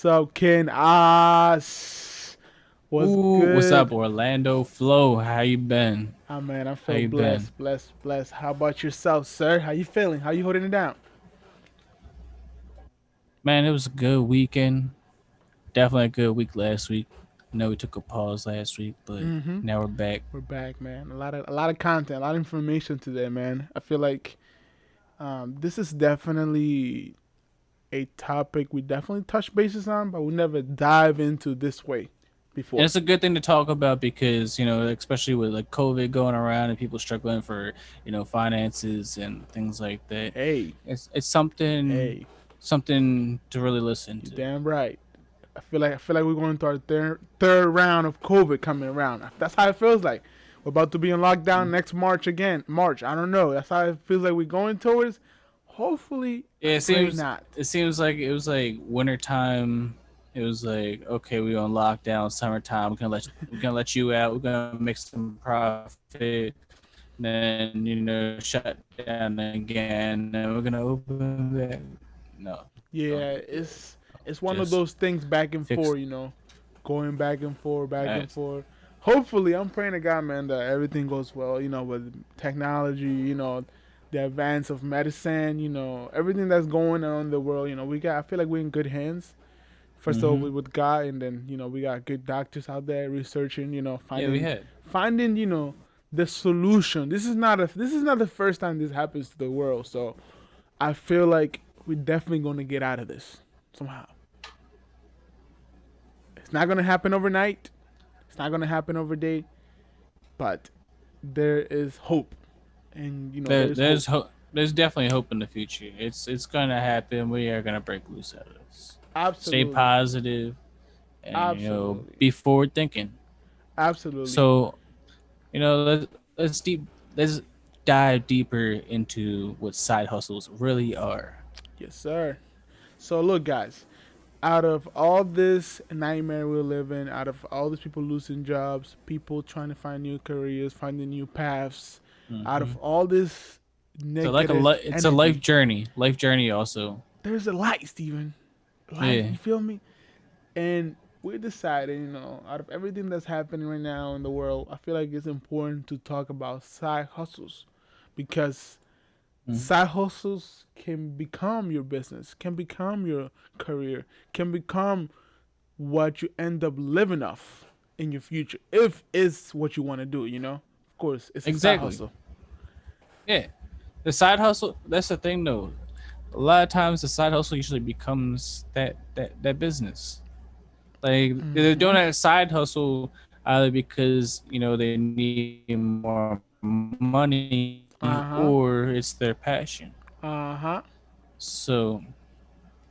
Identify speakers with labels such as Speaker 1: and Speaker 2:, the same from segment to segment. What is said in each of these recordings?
Speaker 1: What's up, Ken? What's
Speaker 2: Ooh, what's up,
Speaker 1: good?
Speaker 2: Orlando Flow? How you been?
Speaker 1: Ah, man, I
Speaker 2: How
Speaker 1: feel
Speaker 2: you been?
Speaker 1: blessed, blessed, blessed. How about yourself, sir? How you feeling? How you holding it down?
Speaker 2: Man, it was a good weekend. Definitely a good week last week. I know we took a pause last week, but
Speaker 1: Mm-hmm.
Speaker 2: now we're back.
Speaker 1: We're back, man. A lot of content, a lot of information today, man. I feel like this is definitely a topic we definitely touch bases on, but we never dive into this way
Speaker 2: And
Speaker 1: before.
Speaker 2: it's a good thing to talk about because, especially with like COVID going around and people struggling for, finances and things like that.
Speaker 1: Hey,
Speaker 2: It's something
Speaker 1: hey,
Speaker 2: something to really listen
Speaker 1: you
Speaker 2: to.
Speaker 1: damn right. I feel like we're going to our third round of COVID coming around. That's how it feels like. We're about to be in lockdown next March again. March, I don't know. That's how it feels like we're going towards. Hopefully, I
Speaker 2: Yeah,
Speaker 1: pray not.
Speaker 2: it seems like it was like wintertime. It was like, okay, we on lockdown, summertime. We're gonna let you out. We're gonna make some profit. Then shut down again. Then we're gonna open back. No, don't
Speaker 1: Yeah,
Speaker 2: do that.
Speaker 1: it's one of
Speaker 2: Just
Speaker 1: those things back and
Speaker 2: fix
Speaker 1: forth, going back and
Speaker 2: that.
Speaker 1: forth. Hopefully, I'm praying to God, man, that everything goes well. With technology, the advance of medicine, everything that's going on in the world. I feel like we're in good hands. First of all,
Speaker 2: Mm-hmm.
Speaker 1: with God, and then we got good doctors out there researching.
Speaker 2: Yeah, we
Speaker 1: Finding
Speaker 2: had.
Speaker 1: finding the solution. This is not the first time this happens to the world. So I feel like we're definitely gonna get out of this somehow. It's not gonna happen overnight. It's not gonna happen overday, but there is hope, and there's hope.
Speaker 2: There's definitely hope in the future. It's gonna happen. We are gonna break loose out of this. Stay
Speaker 1: Absolutely,
Speaker 2: positive and
Speaker 1: absolutely,
Speaker 2: be forward thinking.
Speaker 1: absolutely.
Speaker 2: So let's let's dive deeper into what side hustles really are.
Speaker 1: Yes, sir. So look, guys. Out of all this nightmare we live in, out of all these people losing jobs, people trying to find new careers, finding new paths, out
Speaker 2: Hmm.
Speaker 1: of all this
Speaker 2: So like
Speaker 1: negative
Speaker 2: it's a
Speaker 1: energy,
Speaker 2: life journey also.
Speaker 1: there's a light, Steven. Light,
Speaker 2: Yeah.
Speaker 1: you feel me? And we decided, out of everything that's happening right now in the world, I feel like it's important to talk about side hustles because
Speaker 2: Mhm.
Speaker 1: side hustles can become your business, can become your career, can become what you end up living off in your future if it's what you want to do. Of course, it's a side
Speaker 2: Exactly.
Speaker 1: hustle.
Speaker 2: Yeah. The side hustle. That's the thing though. A lot of times the side hustle usually becomes that business. Like they're
Speaker 1: Mm-hmm.
Speaker 2: doing that side hustle either because they need more money or it's
Speaker 1: Uh-huh.
Speaker 2: their passion.
Speaker 1: Uh-huh.
Speaker 2: So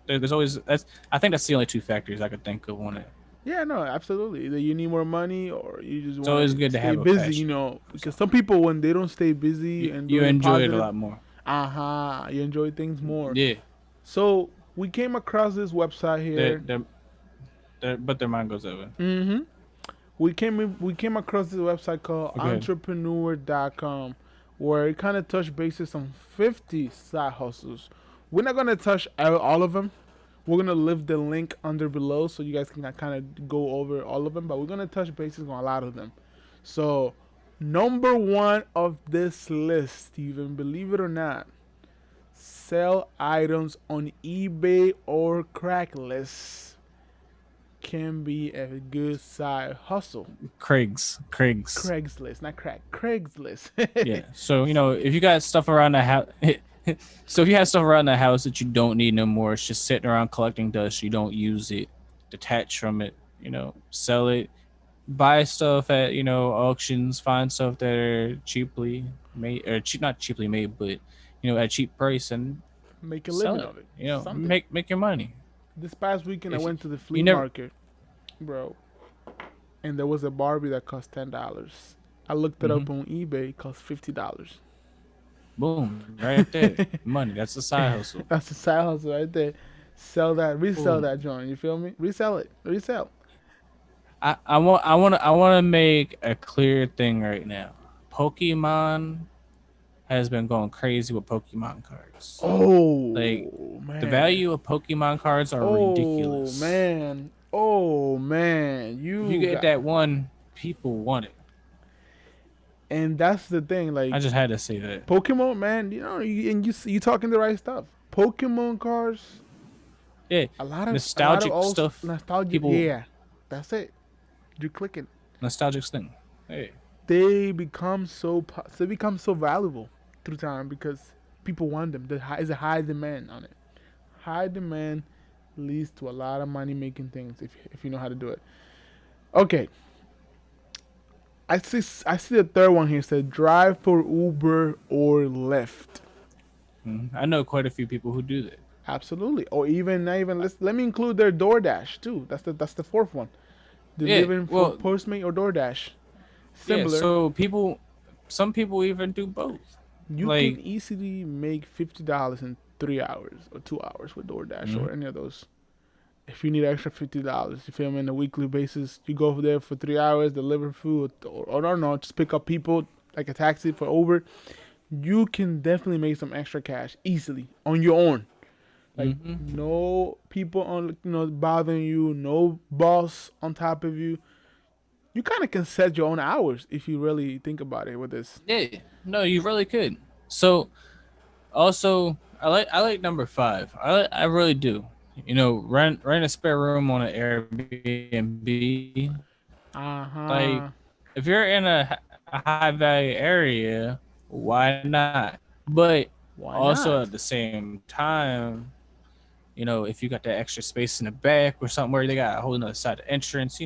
Speaker 2: there's always that's I think that's the only two factors I could think of on it.
Speaker 1: Yeah, no, absolutely. Either you need more money or you just
Speaker 2: It's
Speaker 1: want
Speaker 2: always
Speaker 1: to
Speaker 2: good to
Speaker 1: stay
Speaker 2: have a
Speaker 1: busy,
Speaker 2: passion for
Speaker 1: because
Speaker 2: something.
Speaker 1: some people, when they don't stay busy and
Speaker 2: You
Speaker 1: doing
Speaker 2: enjoy it a
Speaker 1: positive,
Speaker 2: lot more.
Speaker 1: uh-huh, you enjoy things more.
Speaker 2: Yeah,
Speaker 1: So we came across this website
Speaker 2: their
Speaker 1: here.
Speaker 2: their but their mind goes over.
Speaker 1: Mm-hmm. We came across this website called
Speaker 2: Okay.
Speaker 1: entrepreneur.com where it kind of touched bases on 50 side hustles. We're not going to touch all of them. We're going to leave the link under below so you guys can kind of go over all of them, but we're going to touch bases on a lot of them. So, number one of this list, Steven, believe it or not, sell items on eBay or Craigslist can be a good side hustle.
Speaker 2: Craig's.
Speaker 1: Craigslist, not crack. Craigslist.
Speaker 2: Yeah. So if you got stuff around the house, so if you have stuff around the house that you don't need no more, it's just sitting around collecting dust. You don't use it. Detach from it. Sell it. Buy stuff at auctions. Find stuff that are cheaply made or cheap, not cheaply made, but at cheap price and
Speaker 1: Make a
Speaker 2: sell
Speaker 1: living
Speaker 2: it.
Speaker 1: of it. Something.
Speaker 2: Make your money.
Speaker 1: This past weekend, I
Speaker 2: If
Speaker 1: went to the
Speaker 2: you
Speaker 1: flea
Speaker 2: never
Speaker 1: market, bro, and there was a Barbie that cost $10. I looked it
Speaker 2: mm-hmm.
Speaker 1: up on eBay. It cost $50.
Speaker 2: Boom, right there, money. That's a side hustle.
Speaker 1: That's a side hustle right there. Sell that, resell
Speaker 2: Boom.
Speaker 1: that joint. You feel me? Resell it. Resell.
Speaker 2: I want to make a clear thing right now. Pokemon has been going crazy with Pokemon cards. Like
Speaker 1: Oh
Speaker 2: the
Speaker 1: man.
Speaker 2: value of Pokemon cards are
Speaker 1: Oh
Speaker 2: ridiculous.
Speaker 1: man. Oh man.
Speaker 2: If you
Speaker 1: You
Speaker 2: get
Speaker 1: got,
Speaker 2: that one, people want it.
Speaker 1: and that's the thing.
Speaker 2: I
Speaker 1: Like
Speaker 2: just had to say that.
Speaker 1: Pokemon, man. You know, you talking the right stuff. Pokemon cards.
Speaker 2: Yeah,
Speaker 1: A lot of
Speaker 2: nostalgic
Speaker 1: old
Speaker 2: stuff.
Speaker 1: nostalgia.
Speaker 2: People
Speaker 1: Yeah, that's it. You're clicking.
Speaker 2: nostalgic thing. Hey,
Speaker 1: They become so valuable through time because people want them. There's a high demand on it. High demand leads to a lot of money making things if you know how to do it. Okay, I see the third one here said drive for Uber or Lyft.
Speaker 2: I know quite a few people who do that.
Speaker 1: Absolutely, or even not even let me include their DoorDash too. That's the fourth one.
Speaker 2: Yeah,
Speaker 1: Delivering for
Speaker 2: well,
Speaker 1: Postmate or DoorDash.
Speaker 2: yeah.
Speaker 1: Similar.
Speaker 2: So some people even do both.
Speaker 1: You can
Speaker 2: Like,
Speaker 1: easily make $50 in 3 hours or 2 hours with DoorDash
Speaker 2: mhm,
Speaker 1: or any of those. If you need extra $50, you feel me, on a weekly basis, you go over there for 3 hours, deliver food, or I don't know, just pick up people like a taxi for Uber. You can definitely make some extra cash easily on your own. Like
Speaker 2: mhm.
Speaker 1: no people on bothering you, no boss on top of you. You kind of can set your own hours if you really think about it with this.
Speaker 2: Yeah, no, you really could. So also, I like number five. I really do. Rent a spare room on an Airbnb.
Speaker 1: Uh
Speaker 2: Like,
Speaker 1: huh.
Speaker 2: if you're in a high value area, why not? But
Speaker 1: Why
Speaker 2: also
Speaker 1: not?
Speaker 2: at the same time, if you got that extra space in the back or something where they got a whole other side of entrance,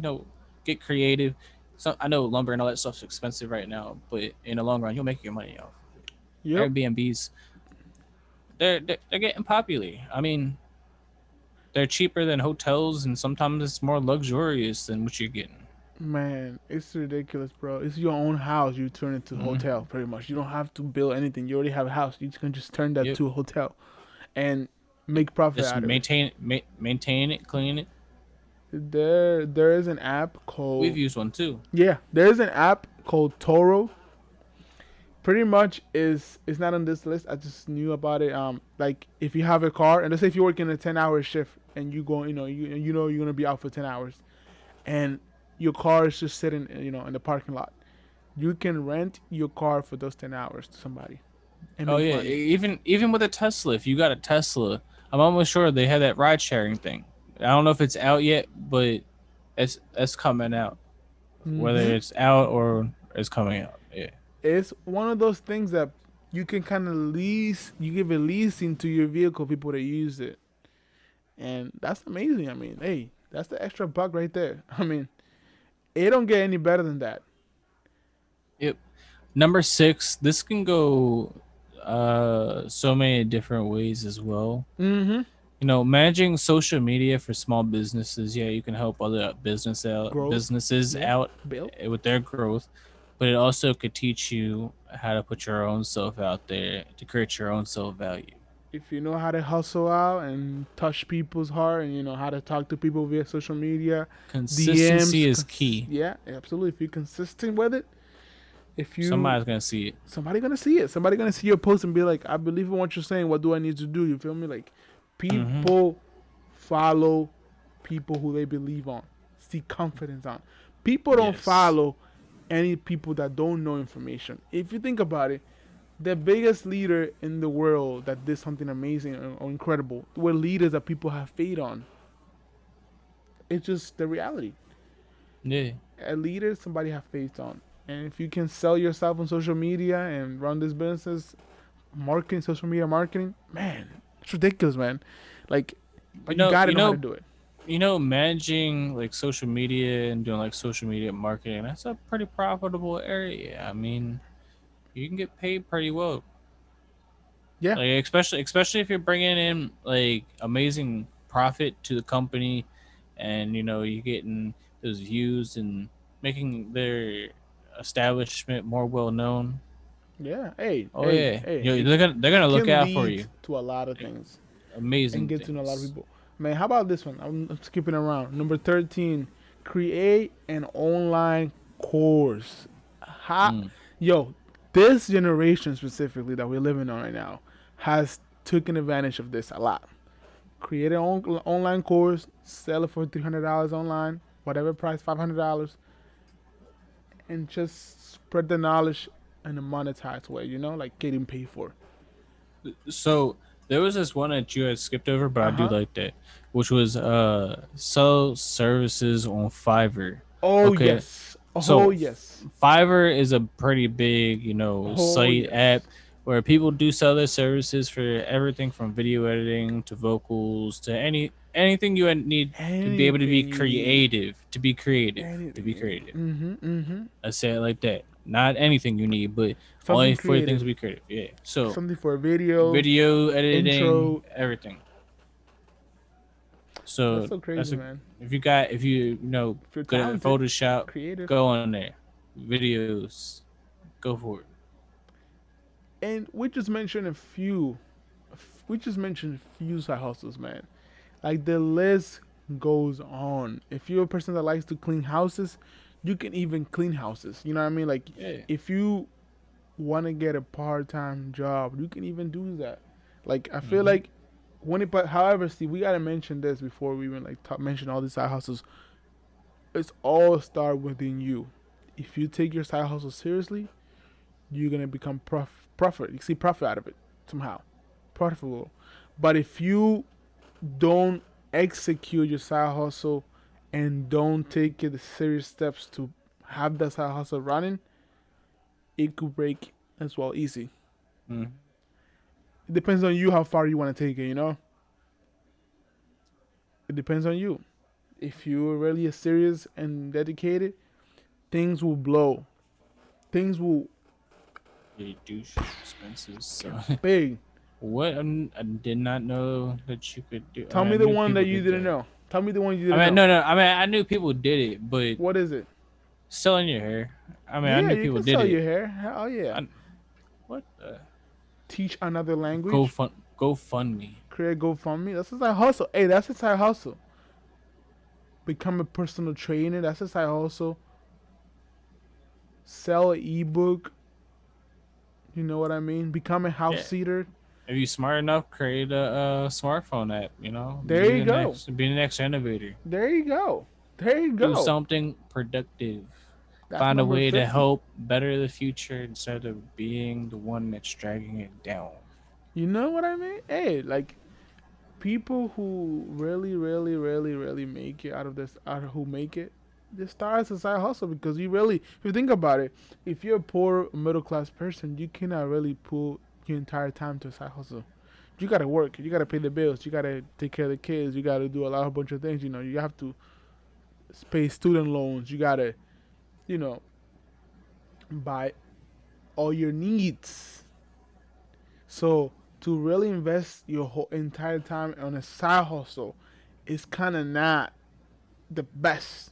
Speaker 2: get creative. So I know lumber and all that stuff's expensive right now, but in the long run, you'll make your money off.
Speaker 1: Yep.
Speaker 2: Airbnbs, they're getting popular. I mean, they're cheaper than hotels, and sometimes it's more luxurious than what you're getting.
Speaker 1: Man, it's ridiculous, bro. It's your own house. You turn it to a
Speaker 2: Hmm.
Speaker 1: hotel, pretty much. You don't have to build anything. You already have a house. You can just turn that
Speaker 2: Yep.
Speaker 1: to a hotel and make profit
Speaker 2: Just
Speaker 1: out of it.
Speaker 2: maintain it, clean it.
Speaker 1: There is an app
Speaker 2: We've
Speaker 1: called
Speaker 2: used one too.
Speaker 1: yeah. There is an app called Toro. Pretty much is it's not on this list. I just knew about it. Like if you have a car and let's say if you're working a 10 hour shift and you go, you know you're gonna be out for 10 hours and your car is just sitting, in the parking lot. You can rent your car for those 10 hours to somebody and
Speaker 2: Oh
Speaker 1: make
Speaker 2: yeah,
Speaker 1: money.
Speaker 2: even with a Tesla, if you got a Tesla, I'm almost sure they have that ride sharing thing. I don't know if it's out yet, but it's coming out. Whether
Speaker 1: Hmm.
Speaker 2: it's out or it's coming out. Yeah.
Speaker 1: It's one of those things that you can kind of lease. You give a leasing to your vehicle, people that use it, and that's amazing. I mean, hey, that's the extra buck right there. I mean, it don't get any better than that.
Speaker 2: Yep. Number six, this can go so many different ways as well.
Speaker 1: Mm-hmm.
Speaker 2: Managing social media for small businesses, yeah, you can help other
Speaker 1: Growth.
Speaker 2: businesses
Speaker 1: Yeah.
Speaker 2: out
Speaker 1: Bill.
Speaker 2: with their growth, but it also could teach you how to put your own self out there to create your own self value.
Speaker 1: If you know how to hustle out and touch people's heart, and you know how to talk to people via social media,
Speaker 2: Consistency
Speaker 1: DMs,
Speaker 2: is key.
Speaker 1: yeah, absolutely. If you're consistent with it, if you
Speaker 2: Somebody's gonna see it.
Speaker 1: somebody gonna see it. Somebody gonna see your post and be like, I believe in what you're saying. What do I need to do? You feel me? Like
Speaker 2: Hmm.
Speaker 1: people follow people who they believe on, see confidence on. People don't
Speaker 2: Yes.
Speaker 1: follow any people that don't know information. If you think about it, the biggest leader in the world that did something amazing or incredible were leaders that people have faith on. It's just the reality.
Speaker 2: Yeah.
Speaker 1: A leader, somebody have faith on. And if you can sell yourself on social media and run this business, marketing, social media marketing, man, it's ridiculous, man. Like,
Speaker 2: You
Speaker 1: but you
Speaker 2: know,
Speaker 1: gotta
Speaker 2: you
Speaker 1: know how to
Speaker 2: know,
Speaker 1: do it.
Speaker 2: managing like social media and doing like social media marketing, that's a pretty profitable area. I mean, you can get paid pretty well.
Speaker 1: Yeah,
Speaker 2: Like especially if you're bringing in like amazing profit to the company, and you're getting those views and making their establishment more well known.
Speaker 1: yeah. Hey,
Speaker 2: Oh
Speaker 1: hey,
Speaker 2: yeah,
Speaker 1: hey. It,
Speaker 2: they're gonna
Speaker 1: it
Speaker 2: look
Speaker 1: can
Speaker 2: out for
Speaker 1: lead
Speaker 2: you.
Speaker 1: to a lot of
Speaker 2: Like,
Speaker 1: things and
Speaker 2: amazing
Speaker 1: get to know a lot of
Speaker 2: things.
Speaker 1: people. Man, how about this one? I'm skipping around. Number 13, create an online course. Ha,
Speaker 2: Mm.
Speaker 1: yo, this generation specifically that we're living on right now has taken advantage of this a lot. Create an online course, sell it for $300 online, whatever price, $500, and just spread the knowledge in a monetized way. Like getting paid for.
Speaker 2: So there was this one that you had skipped over, but
Speaker 1: Uh
Speaker 2: I do
Speaker 1: huh.
Speaker 2: like that, which was sell services on Fiverr.
Speaker 1: Oh
Speaker 2: Okay,
Speaker 1: yes. Oh
Speaker 2: so
Speaker 1: yes.
Speaker 2: Fiverr is a pretty big,
Speaker 1: Oh
Speaker 2: site app
Speaker 1: yes.
Speaker 2: where people do sell their services for everything from video editing to vocals to anything you need to be able to be
Speaker 1: Anything you need.
Speaker 2: creative, to be creative, to
Speaker 1: Anything
Speaker 2: be
Speaker 1: you need.
Speaker 2: creative.
Speaker 1: Mm-hmm.
Speaker 2: I say it like that. Not anything you need, but
Speaker 1: Something
Speaker 2: only for things to
Speaker 1: creative.
Speaker 2: be creative. Yeah. So
Speaker 1: Something for a video,
Speaker 2: video editing,
Speaker 1: intro.
Speaker 2: everything.
Speaker 1: That's
Speaker 2: So
Speaker 1: so
Speaker 2: that's
Speaker 1: crazy,
Speaker 2: a
Speaker 1: man.
Speaker 2: if you know
Speaker 1: If you're
Speaker 2: good at
Speaker 1: talented,
Speaker 2: Photoshop,
Speaker 1: creative.
Speaker 2: go on there. Videos, go for it.
Speaker 1: And we just mentioned a few. We just mentioned a few side hustles, man. Like the list goes on. If you're a person that likes to clean houses, you can even clean houses. You know what I mean? Like
Speaker 2: Yeah.
Speaker 1: if you want to get a part-time job, you can even do that. Like I feel
Speaker 2: Hmm.
Speaker 1: like but however, Steve, we gotta mention this before we even like mention all these side hustles. It's all start within you. If you take your side hustle seriously, you're gonna become profit. You see profit out of it somehow, profitable. But if you don't execute your side hustle and don't take the serious steps to have that side hustle running, it could break as well easy.
Speaker 2: Mm.
Speaker 1: It depends on you how far you want to take it. It depends on you. If you're really serious and dedicated, things will blow. Things will
Speaker 2: Reduce expenses. So
Speaker 1: get big.
Speaker 2: what I did not know that you could do. I
Speaker 1: Tell
Speaker 2: mean, I
Speaker 1: me the
Speaker 2: knew
Speaker 1: one that
Speaker 2: people
Speaker 1: you
Speaker 2: did
Speaker 1: didn't
Speaker 2: that.
Speaker 1: know. Tell me the one you
Speaker 2: I
Speaker 1: didn't
Speaker 2: mean,
Speaker 1: know.
Speaker 2: no. I mean, I knew people did it, but
Speaker 1: What is it?
Speaker 2: selling your hair. I mean, I
Speaker 1: Yeah,
Speaker 2: knew
Speaker 1: you
Speaker 2: people
Speaker 1: can
Speaker 2: did
Speaker 1: sell
Speaker 2: it.
Speaker 1: your hair. Hell yeah.
Speaker 2: I, what?
Speaker 1: Teach another
Speaker 2: Go
Speaker 1: language.
Speaker 2: fun. Go fund me.
Speaker 1: Create GoFundMe. That's a side hustle. Hey, that's a side hustle. Become a personal trainer. That's a side hustle. Sell an ebook. You know what I mean? Become a house
Speaker 2: Yeah.
Speaker 1: seater.
Speaker 2: If you smart enough, create a smartphone app.
Speaker 1: There you go.
Speaker 2: Be the next innovator.
Speaker 1: There you go. There you
Speaker 2: Do
Speaker 1: go.
Speaker 2: something productive.
Speaker 1: That's
Speaker 2: Find a
Speaker 1: number
Speaker 2: way to
Speaker 1: 50.
Speaker 2: help better the future instead of being the one that's dragging it down.
Speaker 1: You know what I mean? Hey, like people who really, really, really, really make it out of this, out of who make it, this start as a side hustle because if you think about it, if you're a poor middle class person, you cannot really pull your entire time to a side hustle. You gotta work. You gotta pay the bills. You gotta take care of the kids. You gotta do a bunch of things. You have to pay student loans. You gotta, you know, buy all your needs. So to really invest your whole entire time on a side hustle is kind of not the best.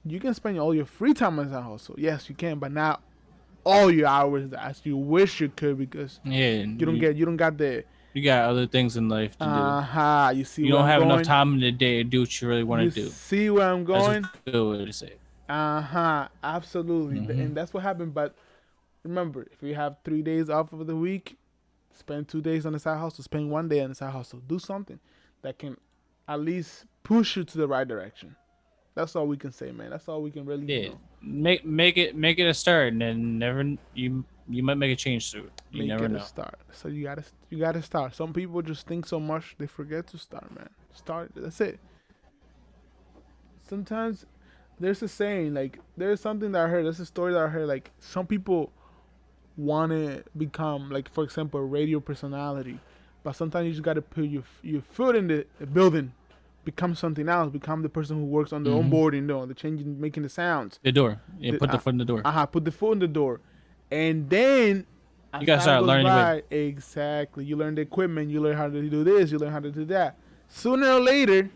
Speaker 1: You can spend all your free time on a side hustle. Yes, you can, but not all your hours as you wish you could because
Speaker 2: Yeah,
Speaker 1: you don't got the
Speaker 2: you got other things in life to do.
Speaker 1: you see
Speaker 2: You
Speaker 1: where
Speaker 2: don't
Speaker 1: I'm
Speaker 2: have enough
Speaker 1: going?
Speaker 2: time in the day to do what you really want
Speaker 1: You
Speaker 2: to do.
Speaker 1: see where I'm
Speaker 2: That's a
Speaker 1: going?
Speaker 2: good way to say it.
Speaker 1: Absolutely.
Speaker 2: Hmm.
Speaker 1: And that's what happened. But remember, if you have 3 days off of the week, spend 2 days on the side hustle, spend one day on the side hustle. Do something that can at least push you to the right direction. That's all we can say, man. That's all we can really,
Speaker 2: Yeah, make it a start, and then never you might make a change to it. You
Speaker 1: make
Speaker 2: never
Speaker 1: it a
Speaker 2: know.
Speaker 1: start. So you gotta start. Some people just think so much they forget to start, man. Start. That's it. Sometimes there's a saying like there's something that I heard. There's a story that I heard. Like some people want to become like, for example, a radio personality, but sometimes you just gotta put your foot in the building, become something else, become the person who works on the
Speaker 2: Hmm.
Speaker 1: onboarding, the changing, making the sounds.
Speaker 2: The door. Yeah,
Speaker 1: The,
Speaker 2: put the foot in the door.
Speaker 1: put the foot in the door, and then
Speaker 2: You
Speaker 1: as
Speaker 2: gotta
Speaker 1: time
Speaker 2: start
Speaker 1: goes
Speaker 2: learning your way.
Speaker 1: by, exactly, you learn the equipment, you learn how to do this, you learn how to do that. Sooner or later,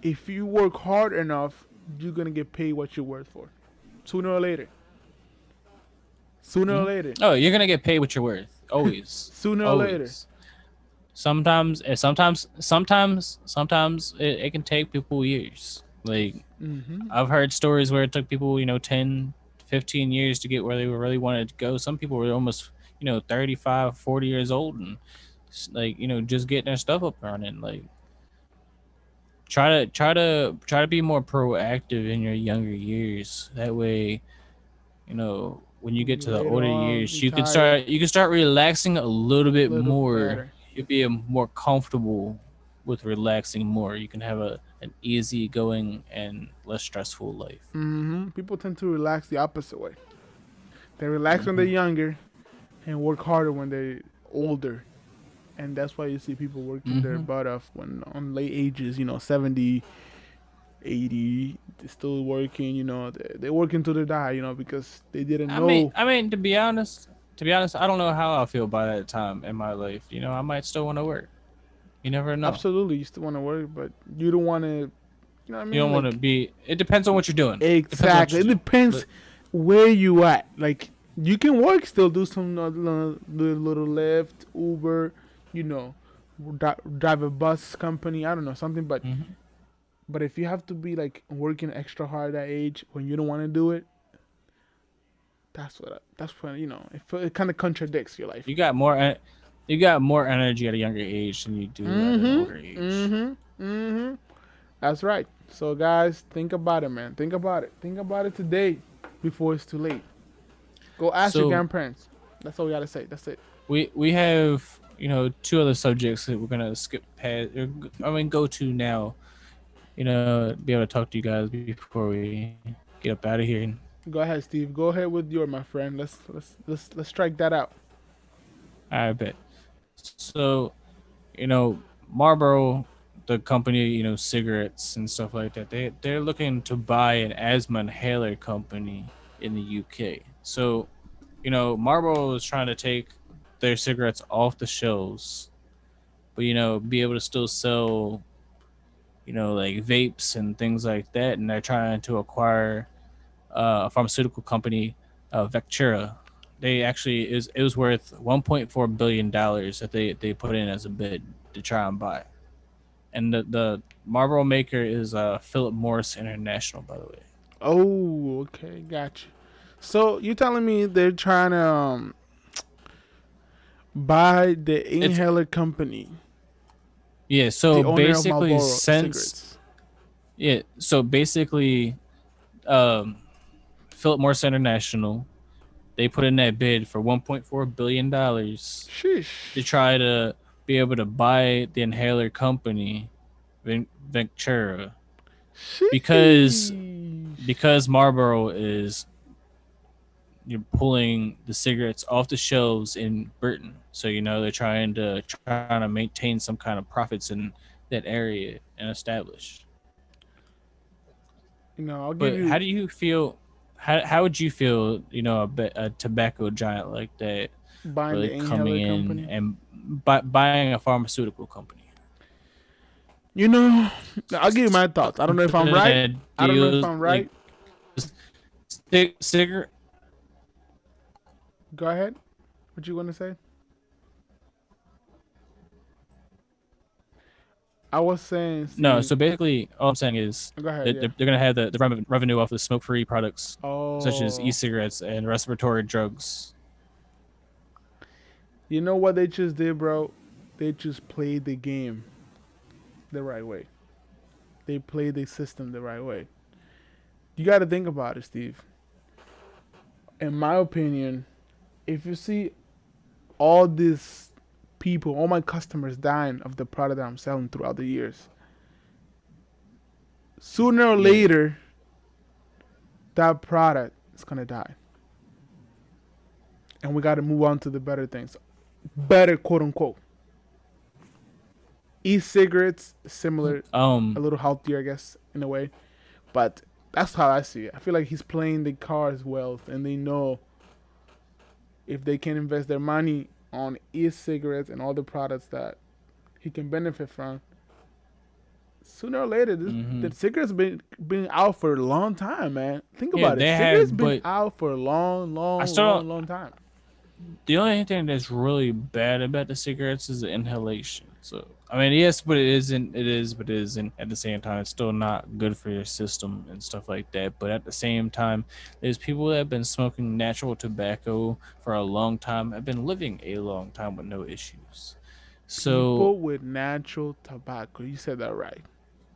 Speaker 1: if you work hard enough, you're gonna get paid what you're worth for. Sooner or later. Sooner or
Speaker 2: Mhm.
Speaker 1: later.
Speaker 2: Oh, you're gonna get paid what you're worth. Always.
Speaker 1: Sooner or later.
Speaker 2: Always. Sometimes it can take people years. Like
Speaker 1: Mm-hmm.
Speaker 2: I've heard stories where it took people, 10, 15 years to get where they really wanted to go. Some people were almost, 35, 40 years old and like, just getting their stuff up and running. Like try to be more proactive in your younger years. That way, when you get to the
Speaker 1: Later
Speaker 2: older
Speaker 1: on,
Speaker 2: years,
Speaker 1: retire
Speaker 2: you can start relaxing a little
Speaker 1: a
Speaker 2: bit
Speaker 1: little
Speaker 2: more.
Speaker 1: better.
Speaker 2: You'll be more comfortable with relaxing more. You can have an easy going and less stressful life.
Speaker 1: People tend to relax the opposite way. They relax when they're
Speaker 2: Hmm.
Speaker 1: younger and work harder when they're older. And that's why you see people working their
Speaker 2: Hmm.
Speaker 1: butt off when on late ages, 70, 80, they're still working, they're working till they die, because they didn't know.
Speaker 2: I mean, to be honest, I don't know how I'll feel by that time in my life. I might still want to work. You never know.
Speaker 1: Absolutely, you still want to work, but you don't want to, what I
Speaker 2: You
Speaker 1: mean?
Speaker 2: don't want to
Speaker 1: Like,
Speaker 2: be. It depends on what you're doing. Depends on what
Speaker 1: exactly.
Speaker 2: you're
Speaker 1: It
Speaker 2: doing.
Speaker 1: depends
Speaker 2: But
Speaker 1: where you at. Like, you can work, still do some little Lyft, Uber, you know, drive a bus company. I don't know something,
Speaker 2: mhm.
Speaker 1: but if you have to be like working extra hard at that age when you don't want to do it, that's when it kind of contradicts your life.
Speaker 2: you got more. You got more energy at a younger age than you do at an older
Speaker 1: Mm-hmm.
Speaker 2: age.
Speaker 1: Mm-hmm. Mm-hmm. That's right. So guys, think about it, man. Think about it. Think about it today, before it's too late. Go ask your
Speaker 2: So
Speaker 1: grandparents. That's all we gotta say. That's it.
Speaker 2: we have two other subjects that we're gonna skip past. I mean, go to now. Be able to talk to you guys before we get up out of here.
Speaker 1: Go ahead, Steve. Go ahead with your my friend. Let's strike that out.
Speaker 2: I bet. So, Marlboro, the company, cigarettes and stuff like that. They're looking to buy an asthma inhaler company in the UK. So, Marlboro is trying to take their cigarettes off the shelves, but be able to still sell, like vapes and things like that. And they're trying to acquire a pharmaceutical company, Vectura. They actually it was worth $1.4 billion that they put in as a bid to try and buy. And the Marlboro maker is Philip Morris International, by the way.
Speaker 1: Oh, okay, gotcha. So you telling me they're trying to buy the
Speaker 2: It's
Speaker 1: inhaler company,
Speaker 2: yeah.
Speaker 1: the
Speaker 2: So
Speaker 1: owner of
Speaker 2: basically,
Speaker 1: Marlboro
Speaker 2: since
Speaker 1: cigarettes?
Speaker 2: yeah, so basically, um, Philip Morris International they put in that bid for $1.4 billion to
Speaker 1: Sheesh.
Speaker 2: try to be able to buy the inhaler company, Ventura, because
Speaker 1: Sheesh.
Speaker 2: Marlboro is you're pulling the cigarettes off the shelves in Britain. So they're trying to maintain some kind of profits in that area and establish.
Speaker 1: I'll give
Speaker 2: But how
Speaker 1: you
Speaker 2: do you feel? How would you feel? A tobacco giant like that
Speaker 1: buying
Speaker 2: really
Speaker 1: the
Speaker 2: coming
Speaker 1: inhaler
Speaker 2: in
Speaker 1: company.
Speaker 2: and buying a pharmaceutical company.
Speaker 1: You know, I'll give you my thoughts. I don't know if I'm
Speaker 2: Something
Speaker 1: right.
Speaker 2: that
Speaker 1: I don't know if
Speaker 2: deals
Speaker 1: I'm
Speaker 2: like
Speaker 1: right.
Speaker 2: cigarette.
Speaker 1: Go ahead. What you want to say? I was saying,
Speaker 2: No,
Speaker 1: Steve.
Speaker 2: so basically, all I'm saying is
Speaker 1: Go ahead.
Speaker 2: that
Speaker 1: Yeah.
Speaker 2: they're going to have the revenue off the smoke-free products, such as
Speaker 1: Oh,
Speaker 2: e-cigarettes and respiratory drugs.
Speaker 1: you know what they just did, bro? They just played the game the right way. They played the system the right way. You got to think about it, Steve. In my opinion, if you see all these people, all my customers dying of the product that I'm selling throughout the years, sooner or
Speaker 2: Yeah.
Speaker 1: later, that product is gonna die, and we got to move on to the better things, better quote unquote. E-cigarettes, similar, a
Speaker 2: Um.
Speaker 1: little healthier, I guess, in a way, but that's how I see it. I feel like he's playing the cards well, and they know if they can invest their money on e-cigarettes and all the products that he can benefit from, sooner or later,
Speaker 2: Hmm.
Speaker 1: the cigarettes been out for a long time, man. Think
Speaker 2: Yeah,
Speaker 1: about it.
Speaker 2: they
Speaker 1: Cigarettes
Speaker 2: have,
Speaker 1: been
Speaker 2: but
Speaker 1: out for a long,
Speaker 2: I
Speaker 1: long,
Speaker 2: still don't.
Speaker 1: long, long time.
Speaker 2: The only thing that's really bad about the cigarettes is the inhalation. So I mean, yes, but it isn't. It is, but it isn't. At the same time, it's still not good for your system and stuff like that. But at the same time, there's people that have been smoking natural tobacco for a long time, have been living a long time with no issues. So
Speaker 1: People with natural tobacco. You said that right.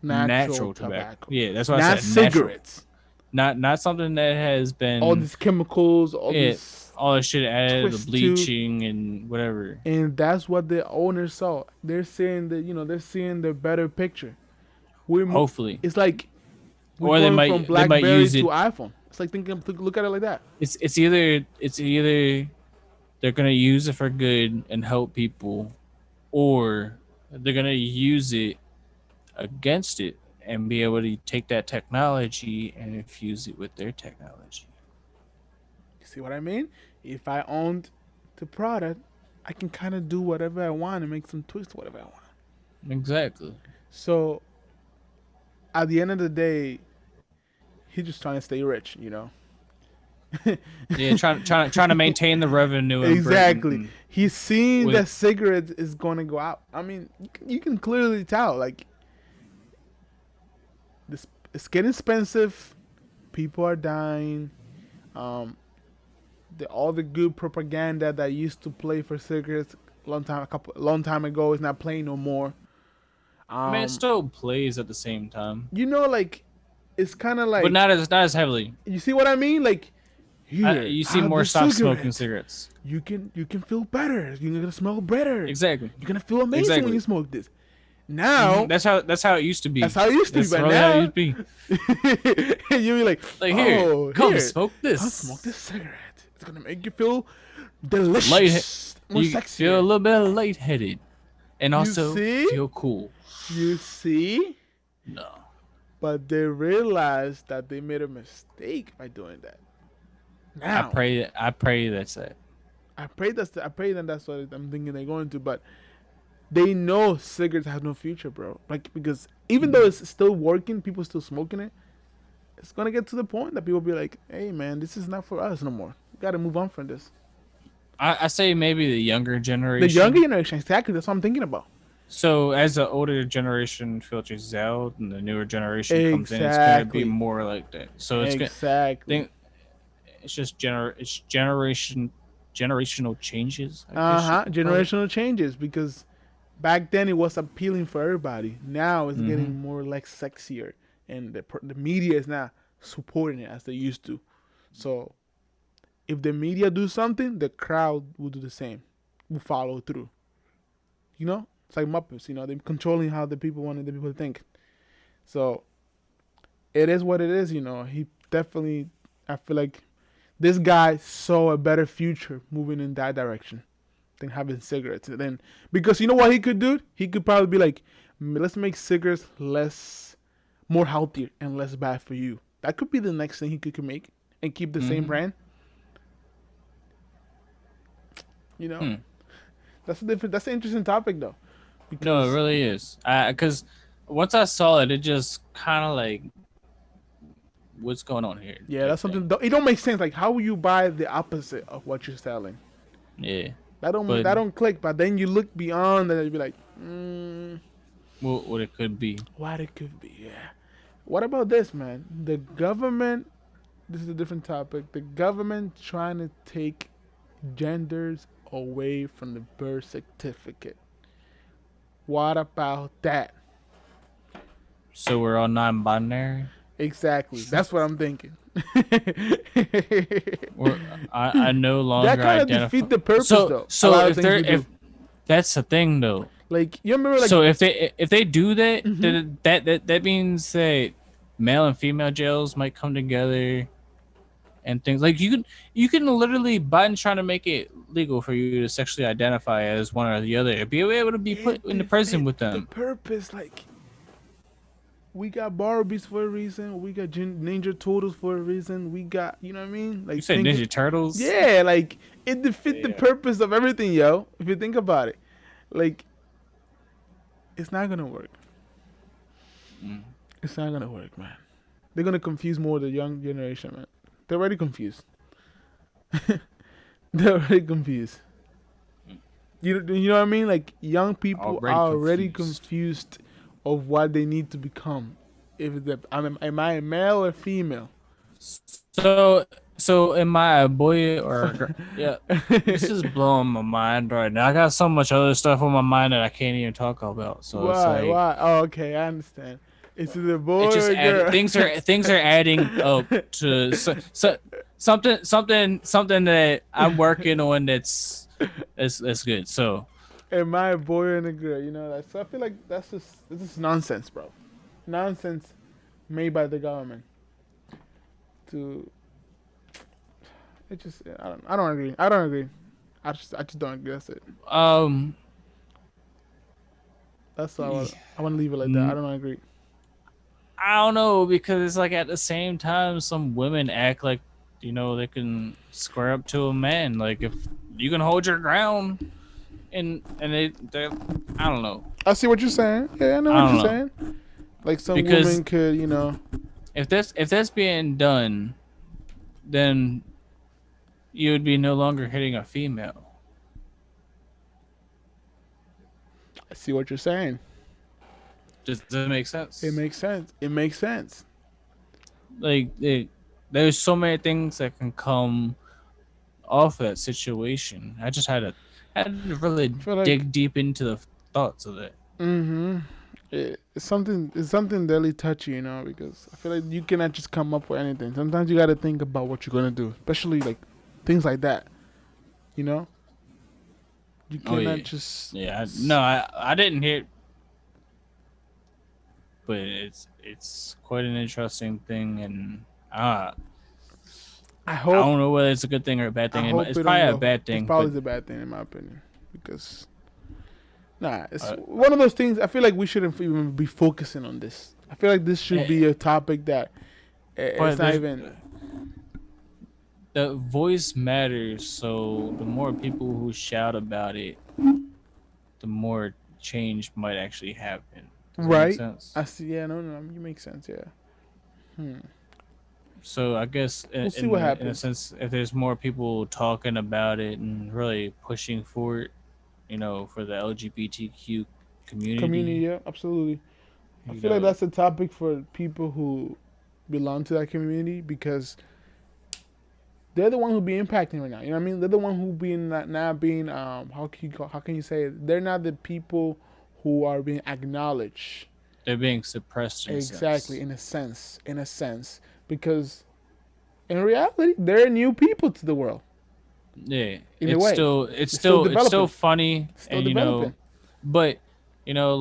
Speaker 1: Natural
Speaker 2: natural tobacco,
Speaker 1: tobacco.
Speaker 2: yeah, that's what I
Speaker 1: Not
Speaker 2: said. Natural,
Speaker 1: cigarettes.
Speaker 2: not something that has
Speaker 1: All
Speaker 2: been
Speaker 1: these chemicals, all
Speaker 2: it
Speaker 1: this
Speaker 2: all the shit added, the
Speaker 1: twist to,
Speaker 2: bleaching and whatever.
Speaker 1: and that's what the owners saw. They're saying that they're seeing the better picture.
Speaker 2: Hopefully,
Speaker 1: It's like we're
Speaker 2: or
Speaker 1: going from
Speaker 2: they might
Speaker 1: BlackBerry
Speaker 2: use
Speaker 1: to
Speaker 2: it.
Speaker 1: iPhone. It's like look at it like that.
Speaker 2: It's either they're gonna use it for good and help people, or they're gonna use it against it and be able to take that technology and infuse it with their technology.
Speaker 1: You see what I mean? If I owned the product, I can kind of do whatever I want and make some twists whatever I want.
Speaker 2: Exactly.
Speaker 1: So at the end of the day, he's just trying to stay rich.
Speaker 2: Yeah, trying to maintain the revenue.
Speaker 1: Exactly. He's seeing
Speaker 2: with
Speaker 1: that cigarettes is going to go out. I mean, you can clearly tell. Like, this, it's getting expensive. People are dying. Um, all the good propaganda that used to play for cigarettes long time ago is not playing no more.
Speaker 2: I mean, it still plays at the same time,
Speaker 1: Like, it's kind of like,
Speaker 2: but not as heavily.
Speaker 1: you see what I mean? Like, here,
Speaker 2: You see
Speaker 1: have
Speaker 2: more
Speaker 1: the
Speaker 2: stop smoking
Speaker 1: cigarette.
Speaker 2: cigarettes.
Speaker 1: You can feel better. You're gonna smell better.
Speaker 2: Exactly.
Speaker 1: You're gonna feel amazing when
Speaker 2: Exactly.
Speaker 1: you smoke this. Now
Speaker 2: That's how it used to be.
Speaker 1: that's how it used to be,
Speaker 2: That's
Speaker 1: but
Speaker 2: really how it
Speaker 1: now
Speaker 2: used to be.
Speaker 1: you'll be like,
Speaker 2: Like, here, come
Speaker 1: here,
Speaker 2: smoke this.
Speaker 1: come smoke this cigarette. It's gonna make you feel delicious, more
Speaker 2: You
Speaker 1: sexy.
Speaker 2: feel a little bit lightheaded, and also
Speaker 1: see?
Speaker 2: feel cool.
Speaker 1: You see?
Speaker 2: No.
Speaker 1: But they realized that they made a mistake by doing that. Now,
Speaker 2: I pray that's it.
Speaker 1: I pray that that's what I'm thinking they're going to, but they know cigarettes have no future, bro. Like, because even though it's still working, people still smoking it. It's gonna get to the point that people be like, "Hey, man, this is not for us no more. We gotta move on from this."
Speaker 2: I say maybe the younger generation.
Speaker 1: The younger generation, exactly. That's what I'm thinking about.
Speaker 2: So as the older generation filters out and the newer generation comes in, it's gonna be more like that. So it's
Speaker 1: exactly.
Speaker 2: it's just generational changes.
Speaker 1: Generational changes, because back then it was appealing for everybody. Now it's getting more like sexier, and the media is not supporting it as they used to. So if the media do something, the crowd will do the same, will follow through. It's like Muppets. They're controlling how the people wanted the people to think. So it is what it is. He definitely. I feel like this guy saw a better future moving in that direction than having cigarettes. And then, because you know what he could do? He could probably be like, let's make cigarettes more healthier and less bad for you. That could be the next thing he could make and keep the same brand. That's That's an interesting topic, though.
Speaker 2: No, it really is. Because once I saw it, it just kind of like, what's going on here?
Speaker 1: Yeah, that's something. It don't make sense. Like, how will you buy the opposite of what you're selling?
Speaker 2: Yeah,
Speaker 1: that don't click. But then you look beyond and you be like,
Speaker 2: what it could be.
Speaker 1: What it could be, yeah. What about this, man? The government. This is a different topic. The government trying to take genders away from the birth certificate. What about that?
Speaker 2: So we're all non-binary?
Speaker 1: Exactly. That's what I'm thinking.
Speaker 2: I no longer
Speaker 1: that kind of defeat the purpose, though.
Speaker 2: So if that's the thing, though.
Speaker 1: Like, you remember, like,
Speaker 2: so if they do that, that means that male and female jails might come together, and things like you can literally Biden's trying to make it legal for you to sexually identify as one or the other, be able to be put in the prison with them.
Speaker 1: The purpose, like, we got Barbies for a reason. We got Ninja Turtles for a reason. We got, you know what I mean? Like,
Speaker 2: you said Ninja Turtles?
Speaker 1: Yeah, like, it defeats the purpose of everything, yo. If you think about it, like, it's not gonna work. It's not gonna work, man. They're gonna confuse more the young generation, man. They're already confused. They're already confused. You know what I mean? Like young people
Speaker 2: Already
Speaker 1: are already
Speaker 2: confused.
Speaker 1: confused of what they need to become. If the am I a male or female?
Speaker 2: So, so am I a boy or a girl? Yeah, this is blowing my mind right now. I got so much other stuff on my mind that I can't even talk about. So it's
Speaker 1: Why?
Speaker 2: like
Speaker 1: Why? Oh, okay, I understand. Is it a
Speaker 2: it
Speaker 1: boy or
Speaker 2: just
Speaker 1: a
Speaker 2: added
Speaker 1: girl?
Speaker 2: things are adding up to something that I'm working on that's good. So
Speaker 1: Am I a boy and a girl? You know, so I feel like this is nonsense, bro. Nonsense made by the government. To it just I don't agree. I don't agree. I just don't agree. That's it.
Speaker 2: um
Speaker 1: That's all. I want to leave it like that. I don't agree.
Speaker 2: I don't know because it's like at the same time some women act like they can square up to a man. Like if you can hold your ground and they I don't know.
Speaker 1: I see what you're saying. Yeah, I know
Speaker 2: I
Speaker 1: what
Speaker 2: don't
Speaker 1: you're
Speaker 2: know
Speaker 1: saying. Like some
Speaker 2: because
Speaker 1: women could, you know.
Speaker 2: if that's being done, then you would be no longer hitting a female.
Speaker 1: I see what you're saying.
Speaker 2: Does that make
Speaker 1: It
Speaker 2: sense?
Speaker 1: makes sense. It makes sense.
Speaker 2: Like there's so many things that can come off that situation. I just had to really
Speaker 1: I feel like
Speaker 2: dig deep into the thoughts of it.
Speaker 1: mm-hmm. It's something. It's something really touchy, you know, because I feel like you cannot just come up with anything. Sometimes you got to think about what you're gonna do, especially like things like that. You know, you
Speaker 2: Oh
Speaker 1: cannot
Speaker 2: yeah,
Speaker 1: just.
Speaker 2: yeah. No, I didn't hear, but it's quite an interesting thing, and
Speaker 1: I
Speaker 2: I
Speaker 1: hope.
Speaker 2: don't know whether it's a good thing or a bad
Speaker 1: I
Speaker 2: thing.
Speaker 1: hope
Speaker 2: It's
Speaker 1: it don't
Speaker 2: probably a
Speaker 1: go.
Speaker 2: bad
Speaker 1: It's
Speaker 2: thing, but
Speaker 1: probably the bad thing in my opinion, because nah, it's
Speaker 2: uh,
Speaker 1: one of those things. I feel like we shouldn't even be focusing on this. I feel like this should
Speaker 2: eh,
Speaker 1: be a topic that it's
Speaker 2: but
Speaker 1: not
Speaker 2: there's
Speaker 1: even.
Speaker 2: the voice matters. So the more people who shout about it, the more change might actually happen. Does that make
Speaker 1: Right.
Speaker 2: sense?
Speaker 1: I see. Yeah, no, you make sense. Yeah. Hmm.
Speaker 2: So I guess
Speaker 1: We'll see what
Speaker 2: in a
Speaker 1: happens.
Speaker 2: sense, if there's more people talking about it and really pushing for it, for the LGBTQ
Speaker 1: Community.
Speaker 2: community,
Speaker 1: Yeah, absolutely. I
Speaker 2: you
Speaker 1: feel like
Speaker 2: know,
Speaker 1: that's a topic for people who belong to that community because they're the one who be impacting right now. You know what I mean? They're the one who being not being how can you say it? They're not the people who are being acknowledged.
Speaker 2: they're being suppressed in a
Speaker 1: Exactly,
Speaker 2: sense.
Speaker 1: in a sense, because in reality, they're new people to the world.
Speaker 2: Yeah,
Speaker 1: In a way,
Speaker 2: it's
Speaker 1: they're still
Speaker 2: still it's still
Speaker 1: developing,
Speaker 2: funny,
Speaker 1: still
Speaker 2: and
Speaker 1: developing.
Speaker 2: but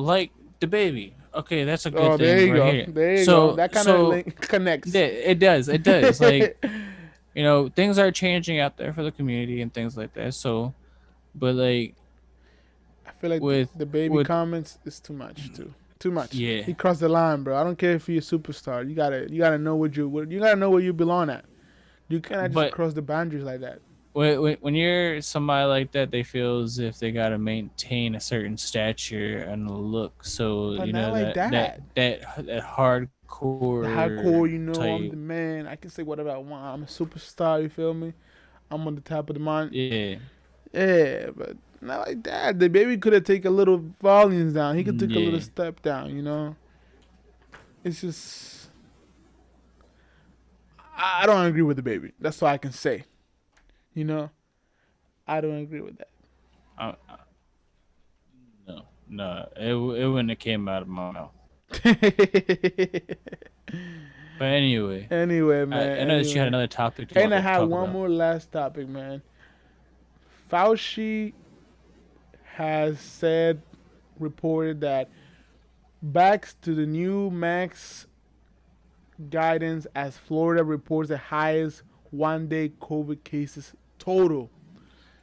Speaker 2: like the baby. Okay, that's a good
Speaker 1: Oh, there
Speaker 2: thing
Speaker 1: you
Speaker 2: right
Speaker 1: go,
Speaker 2: here.
Speaker 1: there you go.
Speaker 2: So
Speaker 1: That kind of
Speaker 2: so
Speaker 1: link connects.
Speaker 2: yeah, it does. Like things are changing out there for the community and things like that. So, but like
Speaker 1: I feel like
Speaker 2: with
Speaker 1: the baby
Speaker 2: with
Speaker 1: comments is too much too. Too much.
Speaker 2: yeah,
Speaker 1: He crossed the line, bro. I don't care if you're a superstar. You gotta know you gotta know where you belong at. You cannot just
Speaker 2: but
Speaker 1: cross the boundaries like that.
Speaker 2: when you're somebody like that, they feel as if they gotta maintain a certain stature and look. So
Speaker 1: But not like that.
Speaker 2: that
Speaker 1: The
Speaker 2: hardcore
Speaker 1: hardcore, you know, I'm
Speaker 2: type.
Speaker 1: the man. I can say whatever I want. I'm a superstar. You feel me? I'm on the top of the mountain.
Speaker 2: Yeah,
Speaker 1: Yeah, but not like that. The baby could have taken a little volumes down. He could take a little
Speaker 2: yeah.
Speaker 1: step down. You know, it's just I don't agree with the baby. That's all I can say. You know, I don't agree with
Speaker 2: Uh, no, no, it wouldn't have came out of my mouth.
Speaker 1: that.
Speaker 2: But anyway,
Speaker 1: Anyway, man.
Speaker 2: I know that you had
Speaker 1: Anyway,
Speaker 2: another topic to
Speaker 1: and I have
Speaker 2: talk
Speaker 1: one
Speaker 2: about.
Speaker 1: more last topic, man. Fauci has said, reported that backs to the new max guidance as Florida reports the highest one-day COVID cases total.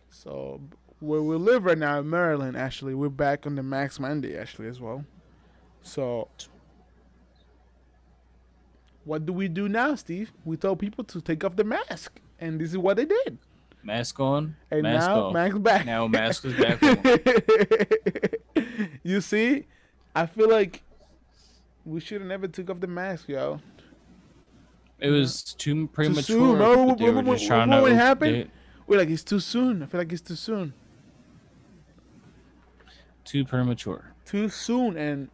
Speaker 1: So where we live right now in Maryland, actually, we're back on the max Monday actually as well. So what do we do now, Steve? We told people to take off the mask, and this is what they did.
Speaker 2: Mask on,
Speaker 1: And
Speaker 2: mask
Speaker 1: now
Speaker 2: off.
Speaker 1: mask back.
Speaker 2: Now mask is back on.
Speaker 1: You see, I feel like we should have never took off the mask, yo.
Speaker 2: It was too
Speaker 1: Too soon.
Speaker 2: premature,
Speaker 1: Remember,
Speaker 2: but they were just trying
Speaker 1: remember
Speaker 2: to
Speaker 1: when it
Speaker 2: open
Speaker 1: happened?
Speaker 2: it.
Speaker 1: We're like, it's too soon. I feel like it's too soon.
Speaker 2: Too premature.
Speaker 1: too soon. And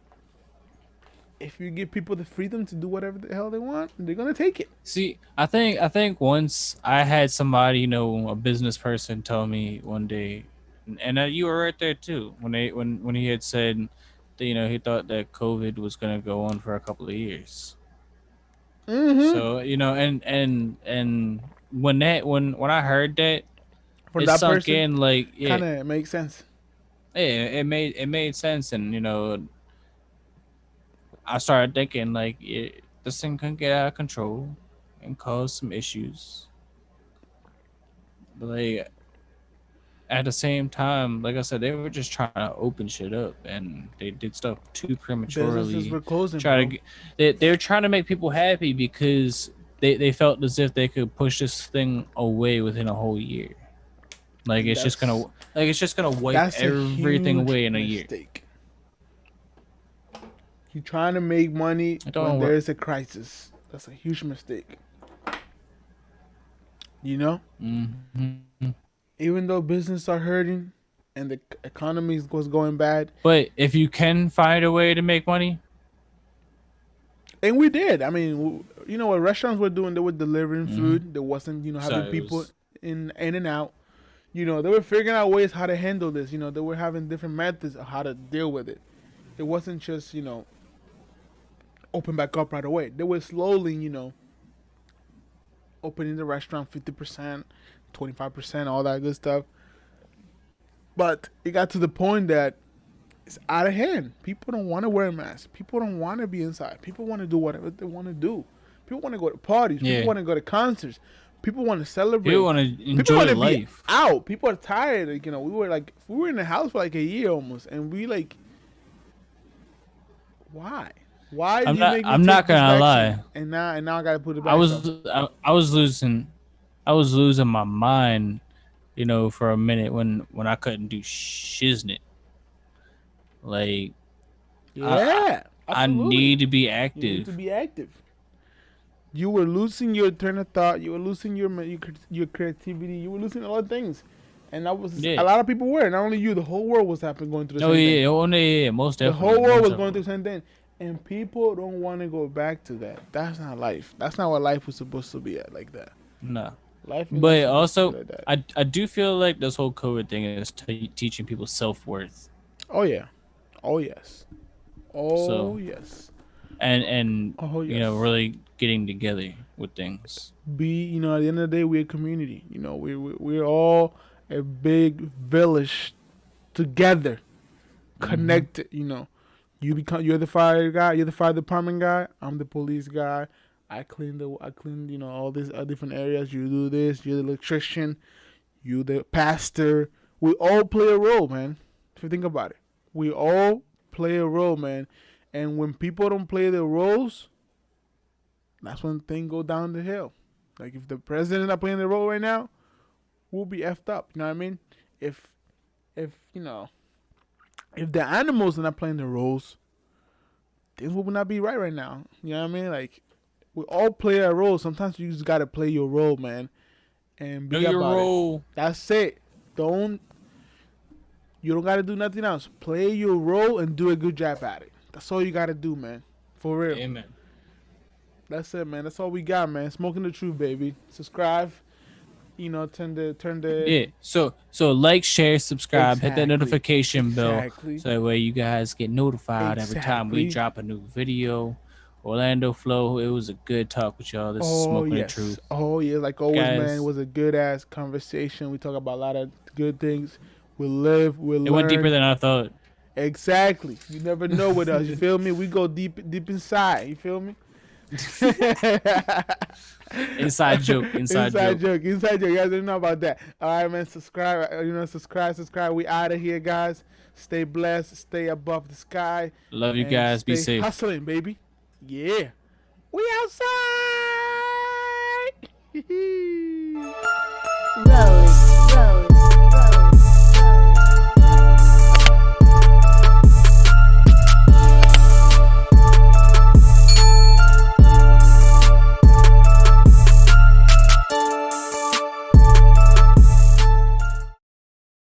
Speaker 1: if you give people the freedom to do whatever the hell they want, they're gonna take it.
Speaker 2: See, I think once I had somebody, a business person, tell me one day, and you were right there too when he had said that he thought that COVID was gonna go on for a couple of years.
Speaker 1: Mm-hmm.
Speaker 2: So and when I heard that,
Speaker 1: For
Speaker 2: it
Speaker 1: that
Speaker 2: sunk
Speaker 1: person,
Speaker 2: in like
Speaker 1: kind of makes sense.
Speaker 2: it made sense, and I started thinking like this thing can get out of control and cause some issues. But like at the same time, like I said, they were just trying to open shit up, and they did stuff too
Speaker 1: Businesses
Speaker 2: prematurely.
Speaker 1: were closing,
Speaker 2: Try to
Speaker 1: bro.
Speaker 2: they're trying to make people happy because they felt as if they could push this thing away within a whole year. Like
Speaker 1: And
Speaker 2: it's just gonna wipe
Speaker 1: that's a
Speaker 2: everything
Speaker 1: huge
Speaker 2: away in a year.
Speaker 1: mistake. You're trying to make money
Speaker 2: It don't
Speaker 1: when
Speaker 2: work.
Speaker 1: there's a crisis. That's a huge mistake. You know,
Speaker 2: Mm-hmm.
Speaker 1: even though businesses are hurting and the economy was going bad,
Speaker 2: But if you can find a way to make money,
Speaker 1: and we did. I mean, you know what restaurants were doing? They were delivering food. There wasn't, having
Speaker 2: Sorry, it
Speaker 1: people
Speaker 2: was-
Speaker 1: in and out. They were figuring out ways how to handle this. They were having different methods of how to deal with it. It wasn't just, open back up right away. They were slowly, opening the restaurant 50%, 25%, all that good stuff. But it got to the point that it's out of hand. People don't want to wear a mask. People don't want to be inside. People want to do whatever they want to do. People want to go to parties.
Speaker 2: Yeah.
Speaker 1: People want to go to concerts. People want to celebrate.
Speaker 2: people want to
Speaker 1: People
Speaker 2: enjoy
Speaker 1: want to
Speaker 2: life.
Speaker 1: be out. People are tired. We were in the house for like a year almost, and we why? Why?
Speaker 2: I'm
Speaker 1: you
Speaker 2: not-
Speaker 1: make me
Speaker 2: I'm
Speaker 1: take
Speaker 2: not
Speaker 1: this
Speaker 2: gonna
Speaker 1: vaccine?
Speaker 2: lie.
Speaker 1: And now I gotta put it back.
Speaker 2: I
Speaker 1: up.
Speaker 2: was losing my mind, for a minute when I couldn't do shiznit. Like
Speaker 1: Yeah,
Speaker 2: I
Speaker 1: absolutely.
Speaker 2: need to be
Speaker 1: You need
Speaker 2: active.
Speaker 1: to be active. You were losing your train of thought. You were losing your creativity. You were losing a lot of things, and that was
Speaker 2: Yeah.
Speaker 1: a lot of people were. Not only you, the whole world was going through the
Speaker 2: Oh
Speaker 1: same thing.
Speaker 2: yeah, most
Speaker 1: The
Speaker 2: definitely.
Speaker 1: whole world
Speaker 2: most
Speaker 1: was going through
Speaker 2: definitely.
Speaker 1: the same thing, and people don't want to go back to that. That's not life. That's not what life was supposed to be at like that.
Speaker 2: No.
Speaker 1: Life is
Speaker 2: But
Speaker 1: not supposed to
Speaker 2: also,
Speaker 1: be like that.
Speaker 2: I do feel like this whole COVID thing is teaching people self-worth,
Speaker 1: Oh yeah, oh yes, oh
Speaker 2: So-
Speaker 1: yes.
Speaker 2: and
Speaker 1: Oh yes.
Speaker 2: really getting together with things.
Speaker 1: At the end of the day, we're a community. We're all a big village together, connected. You're the fire guy, you're the fire department guy, I'm the police guy. I clean all these different areas. You do this, you're the electrician, you the pastor. We all play a role, man. If you think about it, we all play a role, man. And when people don't play their roles, that's when things go down the hill. Like if the president not playing the role right now, we'll be effed up. You know what I mean? If if the animals are not playing their roles, things will not be right now. You know what I mean? Like we all play our role. Sometimes you just gotta play your role, man, and be
Speaker 2: Know your
Speaker 1: about it.
Speaker 2: role.
Speaker 1: That's it. You don't gotta do nothing else. Play your role and do a good job at it. That's all you gotta do, man. For real.
Speaker 2: Amen.
Speaker 1: That's it, man. That's all we got, man. Smoking the truth, baby. Subscribe. Turn the.
Speaker 2: Yeah. So like, share, subscribe, hit that
Speaker 1: Exactly.
Speaker 2: notification bell,
Speaker 1: Exactly.
Speaker 2: so that way you guys get notified every time we
Speaker 1: Exactly.
Speaker 2: drop a new video. Orlando Flow, it was a good talk with y'all. This is
Speaker 1: Oh
Speaker 2: Smoking
Speaker 1: yes.
Speaker 2: the Truth.
Speaker 1: Oh yeah. Like always,
Speaker 2: Guys.
Speaker 1: man. It was a good ass conversation. We talk about a lot of good things. We'll live. We'll learn.
Speaker 2: It went deeper than I thought.
Speaker 1: Exactly. You never know with us. You feel me? We go deep inside. You feel me?
Speaker 2: Inside joke. Inside joke.
Speaker 1: Inside joke. You guys didn't know about that. All right, man. Subscribe. Subscribe. We out of here, guys. Stay blessed. Stay above the sky.
Speaker 2: Love you
Speaker 1: and
Speaker 2: guys. Be
Speaker 1: stay
Speaker 2: safe.
Speaker 1: hustling, baby. Yeah. We outside. Love.